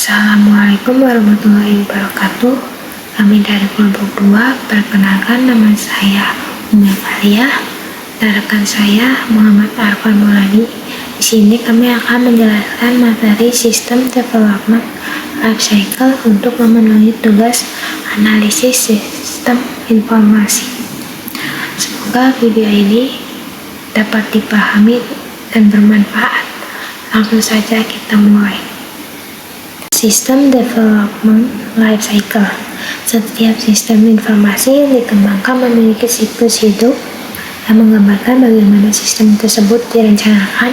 Assalamualaikum warahmatullahi wabarakatuh. Kami dari kelompok 2, perkenalkan nama saya Umi Malia dan rekan saya Muhammad Arfan Maulani. Di sini kami akan menjelaskan materi sistem development life cycle untuk memenuhi tugas analisis sistem informasi. Semoga video ini dapat dipahami dan bermanfaat. Langsung saja kita mulai. Sistem Development Life Cycle. Setiap sistem informasi yang dikembangkan memiliki siklus hidup yang menggambarkan bagaimana sistem tersebut direncanakan,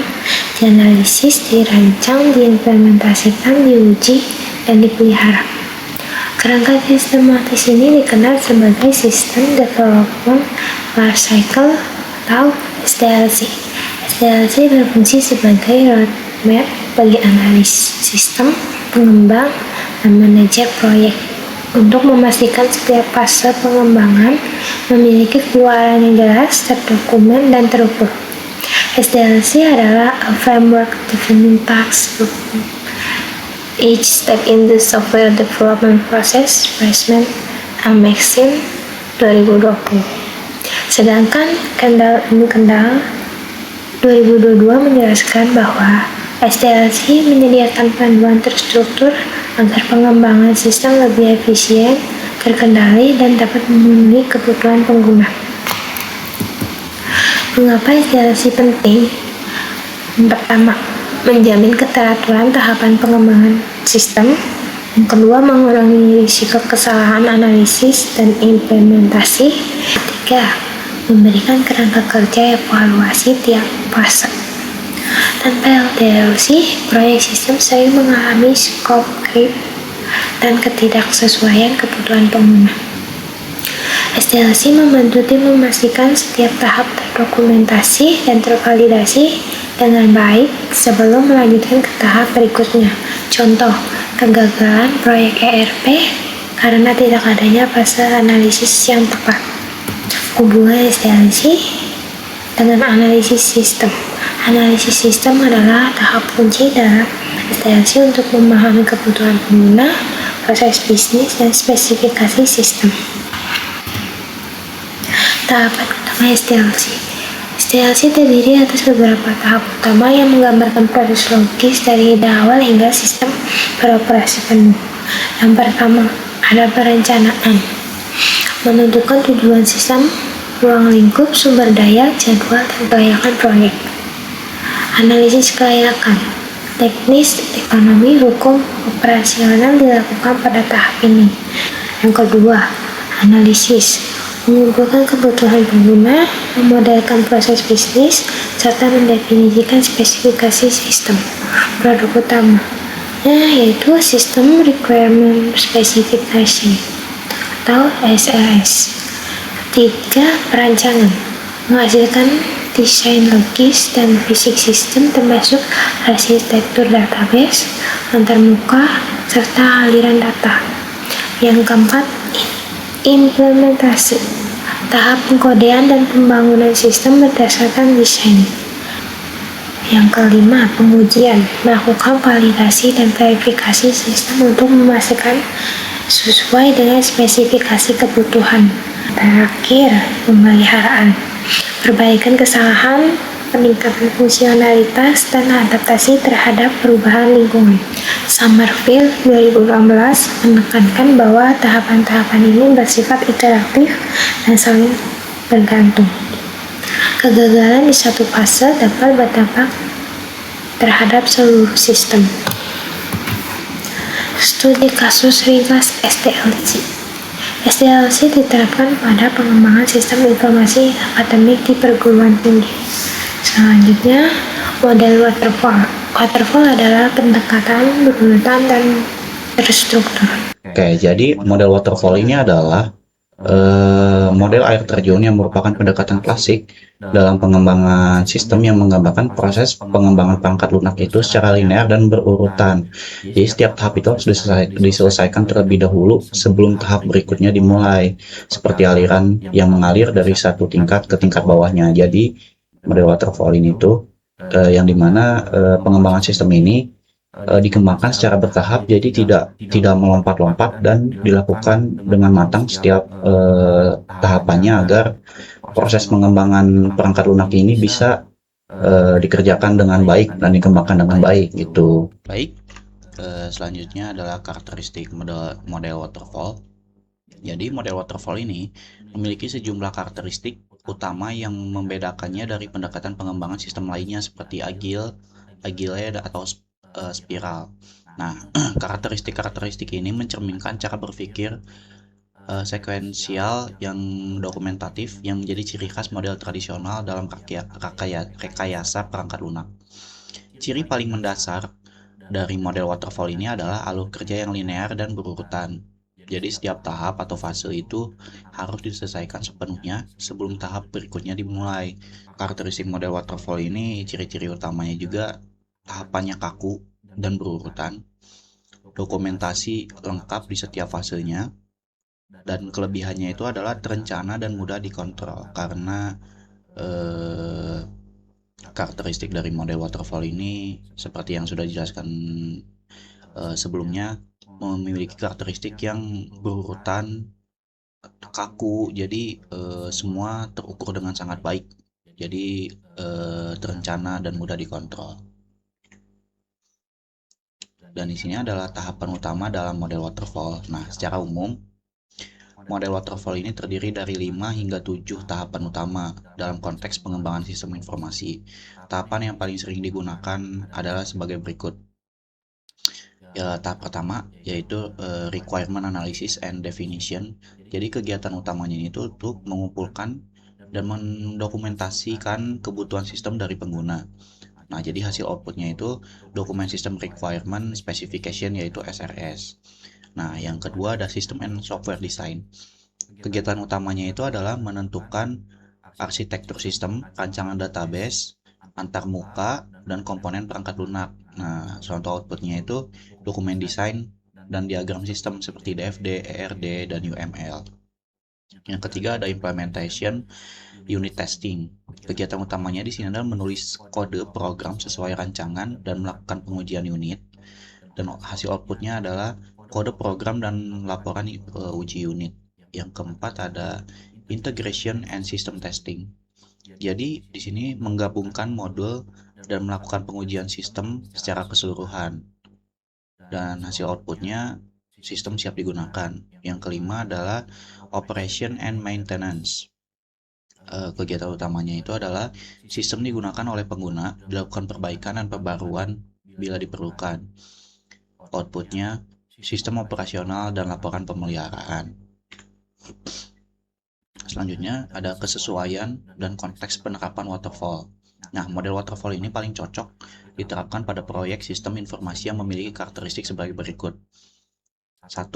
dianalisis, dirancang, diimplementasikan, diuji, dan dipelihara. Kerangka sistematis ini dikenal sebagai System Development Life Cycle atau SDLC. SDLC berfungsi sebagai roadmap bagi analis sistem, pengembang, dan manajer proyek untuk memastikan setiap fase pengembangan memiliki keluaran yang jelas, terdokumen, dan terukur. SDLC adalah a framework defining tasks each step in the software development process, Freshman and Maxim 2020. Sedangkan Kendall 2022 menjelaskan bahwa SDLC menyediakan panduan terstruktur agar pengembangan sistem lebih efisien, terkendali, dan dapat memenuhi kebutuhan pengguna. Mengapa SDLC penting? Yang pertama, menjamin keteraturan tahapan pengembangan sistem. Yang kedua, mengurangi risiko kesalahan analisis dan implementasi. Ketiga, memberikan kerangka kerja evaluasi tiap fase. Tanpa SDLC, proyek sistem sering mengalami scope creep dan ketidaksesuaian kebutuhan pengguna. SDLC membantu tim memastikan setiap tahap terdokumentasi dan tervalidasi dengan baik sebelum melanjutkan ke tahap berikutnya. Contoh, kegagalan proyek ERP karena tidak adanya fase analisis yang tepat. Hubungan SDLC dengan analisis sistem. Analisis sistem adalah tahap kunci dalam SDLC untuk memahami kebutuhan pengguna, proses bisnis, dan spesifikasi sistem. Tahapan utama SDLC. SDLC terdiri atas beberapa tahap utama yang menggambarkan proses logis dari ide awal hingga sistem beroperasi penuh. Yang pertama, ada perencanaan. Menentukan tujuan sistem, ruang lingkup, sumber daya, jadwal, dan kelayakan proyek. Analisis kelayakan, teknis, ekonomi, hukum, operasional dilakukan pada tahap ini. Yang kedua, analisis, mengumpulkan kebutuhan pengguna, memodelkan proses bisnis, serta mendefinisikan spesifikasi sistem. Produk utama, yaitu System Requirement Specification atau SRS. Tiga, perancangan, menghasilkan desain logis dan fisik sistem termasuk arsitektur database, antarmuka, serta aliran data. Yang keempat, implementasi, tahap pengkodean dan pembangunan sistem berdasarkan desain. Yang kelima, pengujian, melakukan validasi dan verifikasi sistem untuk memastikan sesuai dengan spesifikasi kebutuhan. Terakhir, pemeliharaan, perbaikan kesalahan, peningkatan fungsionalitas, dan adaptasi terhadap perubahan lingkungan. Summerfield 2016 menekankan bahwa tahapan-tahapan ini bersifat interaktif dan saling bergantung. Kegagalan di satu fase dapat berdampak terhadap seluruh sistem. Studi kasus ringkas SDLC. SDLC diterapkan pada pengembangan sistem informasi akademik di perguruan tinggi. Selanjutnya, model waterfall. Waterfall adalah pendekatan berurutan dan terstruktur. Oke, jadi model waterfall ini adalah model air terjun yang merupakan pendekatan klasik dalam pengembangan sistem yang menggambarkan proses pengembangan perangkat lunak itu secara linear dan berurutan. Jadi setiap tahap itu harus diselesaikan terlebih dahulu sebelum tahap berikutnya dimulai, seperti aliran yang mengalir dari satu tingkat ke tingkat bawahnya. Jadi model waterfall ini tuh yang dimana pengembangan sistem ini dikembangkan secara bertahap, jadi tidak melompat-lompat dan dilakukan dengan matang setiap tahapannya agar proses pengembangan perangkat lunak ini bisa dikerjakan dengan baik dan dikembangkan dengan baik gitu. Baik, selanjutnya adalah karakteristik model waterfall. Jadi model waterfall ini memiliki sejumlah karakteristik utama yang membedakannya dari pendekatan pengembangan sistem lainnya seperti agile atau spiral. Nah, karakteristik ini mencerminkan cara berpikir sekuensial yang dokumentatif yang menjadi ciri khas model tradisional dalam rekayasa perangkat lunak. Ciri paling mendasar dari model waterfall ini adalah alur kerja yang linear dan berurutan. Jadi setiap tahap atau fase itu harus diselesaikan sepenuhnya sebelum tahap berikutnya dimulai. Karakteristik model waterfall ini ciri-ciri utamanya juga tahapannya kaku dan berurutan, dokumentasi lengkap di setiap fasenya, dan kelebihannya itu adalah terencana dan mudah dikontrol karena karakteristik dari model waterfall ini seperti yang sudah dijelaskan sebelumnya memiliki karakteristik yang berurutan, kaku, jadi semua terukur dengan sangat baik, jadi terencana dan mudah dikontrol. Dan di sini adalah tahapan utama dalam model waterfall. Nah, secara umum model waterfall ini terdiri dari 5 hingga 7 tahapan utama dalam konteks pengembangan sistem informasi. Tahapan yang paling sering digunakan adalah sebagai berikut. Tahap pertama yaitu requirement analysis and definition. Jadi kegiatan utamanya itu untuk mengumpulkan dan mendokumentasikan kebutuhan sistem dari pengguna. Nah, jadi hasil outputnya itu dokumen sistem requirement specification yaitu SRS. Nah, yang kedua ada system and software design. Kegiatan utamanya itu adalah menentukan arsitektur sistem, rancangan database, antarmuka, dan komponen perangkat lunak. Nah, contoh outputnya itu dokumen desain dan diagram sistem seperti DFD, ERD, dan UML. Yang ketiga ada implementation unit testing. Kegiatan utamanya di sini adalah menulis kode program sesuai rancangan dan melakukan pengujian unit. Dan hasil outputnya adalah kode program dan laporan uji unit. Yang keempat ada integration and system testing. Jadi di sini menggabungkan modul dan melakukan pengujian sistem secara keseluruhan. Dan hasil outputnya sistem siap digunakan. Yang kelima adalah operation and maintenance. Kegiatan utamanya itu adalah sistem digunakan oleh pengguna, dilakukan perbaikan dan perbaruan bila diperlukan. Outputnya sistem operasional dan laporan pemeliharaan. Selanjutnya ada kesesuaian dan konteks penerapan waterfall. Nah, model waterfall ini paling cocok diterapkan pada proyek sistem informasi yang memiliki karakteristik sebagai berikut. 1.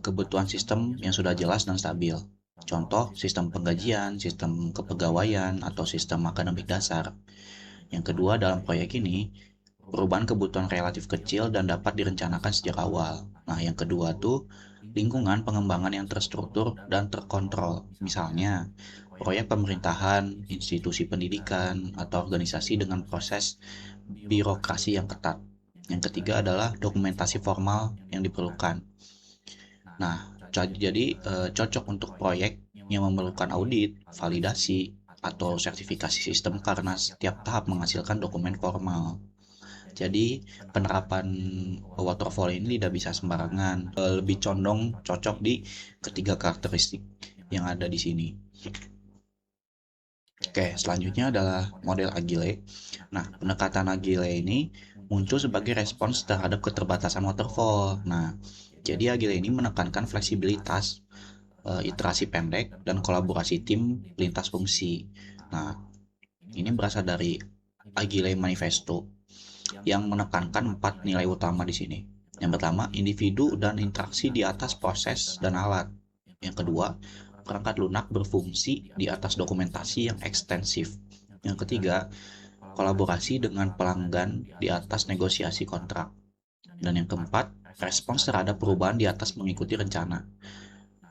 Kebutuhan sistem yang sudah jelas dan stabil. Contoh, sistem penggajian, sistem kepegawaian, atau sistem akademik dasar. Yang kedua, dalam proyek ini, perubahan kebutuhan relatif kecil dan dapat direncanakan sejak awal. Nah, yang kedua tuh, lingkungan pengembangan yang terstruktur dan terkontrol. Misalnya, proyek pemerintahan, institusi pendidikan, atau organisasi dengan proses birokrasi yang ketat. Yang ketiga adalah dokumentasi formal yang diperlukan. Nah, jadi cocok untuk proyek yang memerlukan audit, validasi, atau sertifikasi sistem karena setiap tahap menghasilkan dokumen formal. Jadi penerapan waterfall ini tidak bisa sembarangan, lebih condong cocok di ketiga karakteristik yang ada di sini. Oke, selanjutnya adalah model agile. Nah, pendekatan agile ini muncul sebagai respons terhadap keterbatasan waterfall. Nah, jadi agile ini menekankan fleksibilitas, iterasi pendek, dan kolaborasi tim lintas fungsi. Nah, ini berasal dari Agile Manifesto yang menekankan 4 nilai utama di sini. Yang pertama, individu dan interaksi di atas proses dan alat. Yang kedua, perangkat lunak berfungsi di atas dokumentasi yang ekstensif. Yang ketiga, kolaborasi dengan pelanggan di atas negosiasi kontrak. Dan yang keempat, respons terhadap perubahan di atas mengikuti rencana.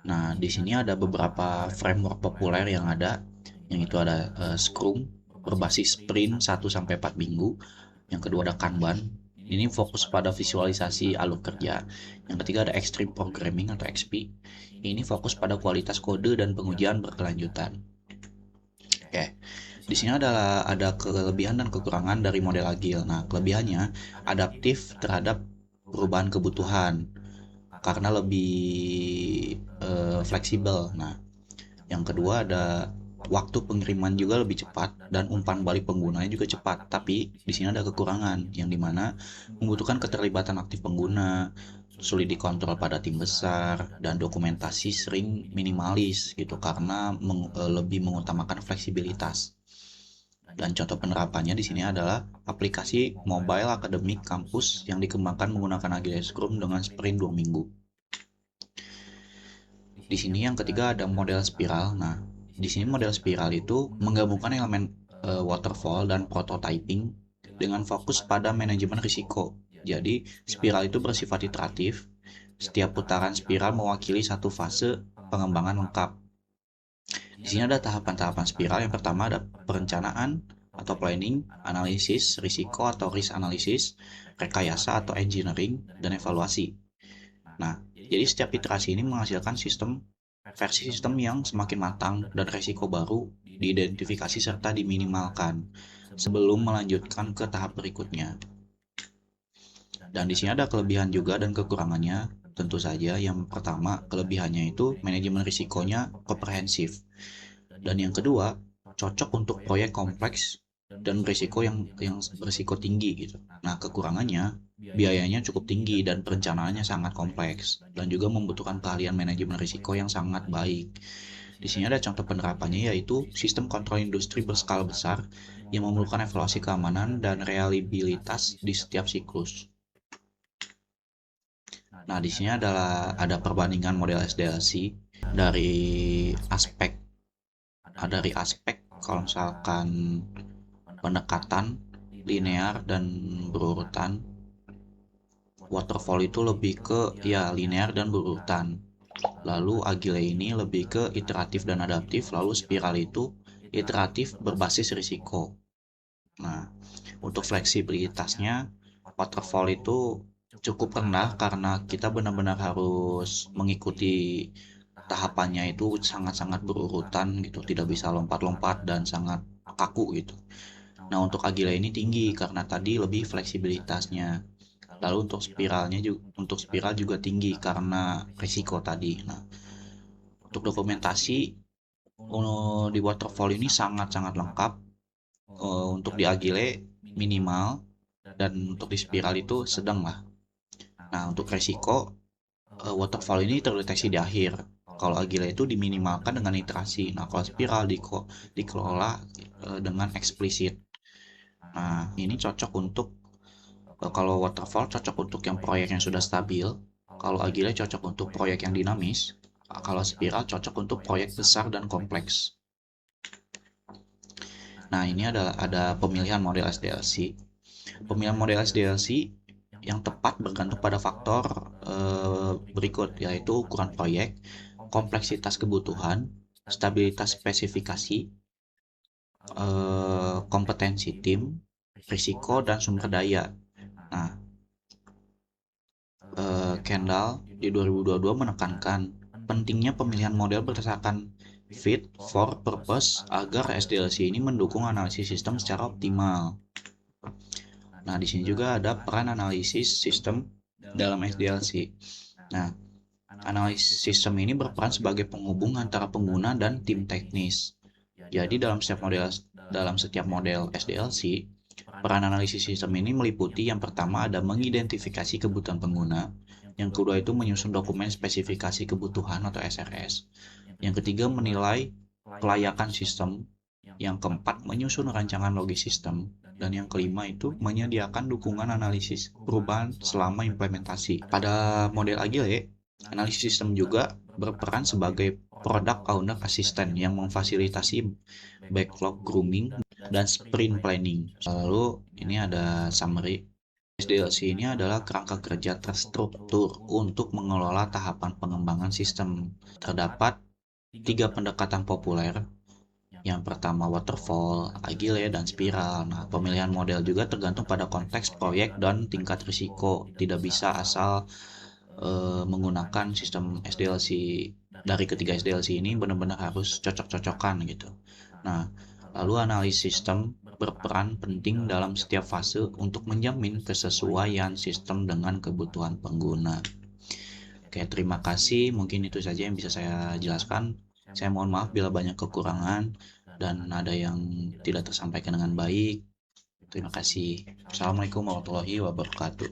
Nah, di sini ada beberapa framework populer yang ada, yang itu ada Scrum berbasis sprint 1-4 minggu. Yang kedua ada Kanban Ini fokus pada visualisasi alur kerja. Yang ketiga ada Extreme Programming atau XP. Ini fokus pada kualitas kode dan pengujian berkelanjutan. Oke, di sini ada kelebihan dan kekurangan dari model agile. Nah, kelebihannya adaptif terhadap perubahan kebutuhan karena lebih fleksibel. Nah, yang kedua ada waktu pengiriman juga lebih cepat dan umpan balik penggunanya juga cepat. Tapi di sini ada kekurangan yang dimana membutuhkan keterlibatan aktif pengguna, sulit dikontrol pada tim besar, dan dokumentasi sering minimalis gitu karena lebih mengutamakan fleksibilitas. Dan contoh penerapannya di sini adalah aplikasi mobile akademik kampus yang dikembangkan menggunakan Agile Scrum dengan sprint 2 minggu. Di sini yang ketiga ada model spiral. Nah, di sini model spiral itu menggabungkan elemen waterfall dan prototyping dengan fokus pada manajemen risiko. Jadi, spiral itu bersifat iteratif. Setiap putaran spiral mewakili satu fase pengembangan lengkap. Di sini ada tahapan-tahapan spiral. Yang pertama ada perencanaan atau planning, analisis risiko atau risk analysis, rekayasa atau engineering, dan evaluasi. Nah, jadi setiap iterasi ini menghasilkan versi sistem yang semakin matang dan risiko baru diidentifikasi serta diminimalkan sebelum melanjutkan ke tahap berikutnya. Dan di sini ada kelebihan juga dan kekurangannya. Tentu saja yang pertama kelebihannya itu manajemen risikonya komprehensif. Dan yang kedua cocok untuk proyek kompleks dan berisiko yang berisiko tinggi gitu. Nah, kekurangannya biayanya cukup tinggi dan perencanaannya sangat kompleks dan juga membutuhkan keahlian manajemen risiko yang sangat baik. Di sini ada contoh penerapannya yaitu sistem kontrol industri berskala besar yang memerlukan evaluasi keamanan dan reliabilitas di setiap siklus. Nah, di sini ada perbandingan model SDLC dari aspek kalau misalkan pendekatan linear dan berurutan. Waterfall itu lebih ke ya linear dan berurutan. Lalu agile ini lebih ke iteratif dan adaptif. Lalu spiral itu iteratif berbasis risiko. Nah, untuk fleksibilitasnya waterfall itu cukup rendah karena kita benar-benar harus mengikuti tahapannya itu sangat-sangat berurutan gitu, tidak bisa lompat-lompat dan sangat kaku gitu. Nah, untuk agile ini tinggi karena tadi lebih fleksibilitasnya. Lalu untuk spiral juga tinggi karena risiko tadi. Nah, untuk dokumentasi di waterfall ini sangat-sangat lengkap. Untuk di agile minimal dan untuk di spiral itu sedang lah. Nah, untuk risiko waterfall ini terdeteksi di akhir. Kalau agile itu diminimalkan dengan iterasi. Nah, kalau spiral dikelola dengan eksplisit. Nah, ini cocok untuk kalau waterfall cocok untuk yang proyek yang sudah stabil. Kalau agile cocok untuk proyek yang dinamis. Kalau spiral cocok untuk proyek besar dan kompleks. Nah, ini ada pemilihan model SDLC. Pemilihan model SDLC yang tepat bergantung pada faktor berikut, yaitu ukuran proyek, kompleksitas kebutuhan, stabilitas spesifikasi, kompetensi tim, risiko, dan sumber daya. Nah, Kendall di 2022 menekankan pentingnya pemilihan model berdasarkan fit for purpose agar SDLC ini mendukung analisis sistem secara optimal. Nah, di sini juga ada peran analisis sistem dalam SDLC. Nah, analisis sistem ini berperan sebagai penghubung antara pengguna dan tim teknis. Jadi dalam setiap model SDLC, peran analisis sistem ini meliputi yang pertama ada mengidentifikasi kebutuhan pengguna, yang kedua itu menyusun dokumen spesifikasi kebutuhan atau SRS, yang ketiga menilai kelayakan sistem, yang keempat menyusun rancangan logis sistem, dan yang kelima itu menyediakan dukungan analisis perubahan selama implementasi. Pada model agile, analisis sistem juga berperan sebagai product owner assistant yang memfasilitasi backlog grooming dan sprint planning. Lalu ini ada summary. SDLC ini adalah kerangka kerja terstruktur untuk mengelola tahapan pengembangan sistem. Terdapat 3 pendekatan populer. Yang pertama waterfall, agile, dan spiral. Nah, pemilihan model juga tergantung pada konteks proyek dan tingkat risiko. Tidak bisa asal menggunakan sistem SDLC. Dari ketiga SDLC ini benar-benar harus cocok-cocokan gitu. Nah, lalu analisis sistem berperan penting dalam setiap fase untuk menjamin kesesuaian sistem dengan kebutuhan pengguna. Oke, terima kasih. Mungkin itu saja yang bisa saya jelaskan. Saya mohon maaf bila banyak kekurangan dan ada yang tidak tersampaikan dengan baik. Terima kasih. Assalamualaikum warahmatullahi wabarakatuh.